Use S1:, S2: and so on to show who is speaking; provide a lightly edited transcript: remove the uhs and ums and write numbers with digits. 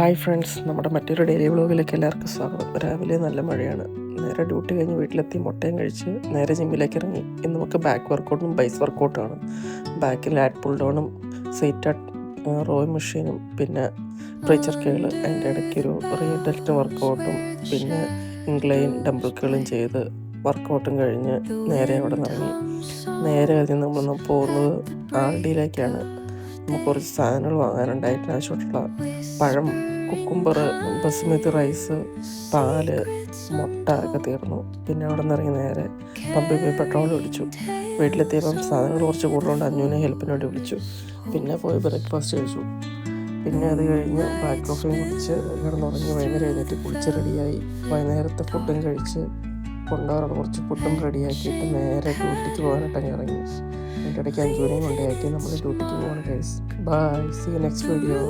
S1: Hi friends, നമ്മുടെ മറ്റൊരു daily വ്ളോഗിലേക്ക് എല്ലാവർക്കും സ്വാഗതം. രാവിലെ നല്ല മഴയാണ്. നേരെ ഡ്യൂട്ടി കഴിഞ്ഞ് വീട്ടിലെത്തി മുട്ടയും കഴിച്ച് നേരെ ജിമ്മിലേക്ക് ഇറങ്ങി. ഇന്ന് നമുക്ക് ബാക്ക് വർക്കൗട്ടും ബൈസ് വർക്കൗട്ടുമാണ്. ബാക്കിൽ ലാറ്റ് പുൾ ഡൗണും സീറ്റ് റോയിങ് മെഷീനും പിന്നെ പ്രീച്ചർ കേള്, അതിൻ്റെ ഇടയ്ക്കൊരു ഡെൽറ്റ് വർക്കൗട്ടും പിന്നെ ഇൻക്ലൈൻ ഡംബിൾ കേളും ചെയ്ത് വർക്കൗട്ടും കഴിഞ്ഞ് നേരെ അവിടെ നിന്ന് ഇറങ്ങി. നേരെ കഴിഞ്ഞ് നമ്മൾ പോകുന്നത് ആൾഡിയിലേക്കാണ്. നമുക്ക് കുറച്ച് സാധനങ്ങൾ വാങ്ങാനുണ്ട്. അതിനാവശ്യമായിട്ടുള്ള പഴം, കുക്കുംബർ, ബസുമതി റൈസ്, പാല്, മുട്ട ഒക്കെ തീർന്നു. പിന്നെ അവിടെ നിന്ന് ഇറങ്ങി നേരെ പമ്പിൽ പോയി പെട്രോൾ ഒഴിച്ചു. വീട്ടിലെത്തിയപ്പം സാധനങ്ങൾ കുറച്ച് കൂടുതലുണ്ട്. അഞ്ഞൂനെ ഹെൽപ്പിന് വേണ്ടി വിളിച്ചു. പിന്നെ പോയി ബ്രേക്ക്ഫാസ്റ്റ് കഴിച്ചു. പിന്നെ അത് കഴിഞ്ഞ് ബ്ലാക്ക് കോഫിയും കുടിച്ച് കിടന്നുറങ്ങി. വൈകുന്നേരം എഴുന്നേറ്റ് കുളിച്ച് റെഡിയായി. വൈകുന്നേരത്തെ ഫുഡും കഴിച്ച് കൊണ്ടുപോകാനുള്ള കുറച്ച് ഫുഡും റെഡിയാക്കിയിട്ട് നേരെ ഡ്യൂട്ടിക്ക് പോകാനായിട്ട് ഇറങ്ങി. അതിൻ്റെ ഇടയ്ക്ക് അഞ്ചൂനെയും കൊണ്ടാക്കി നമ്മൾ ഡ്യൂട്ടിക്ക് പോകണം guys. Bye, see you next video.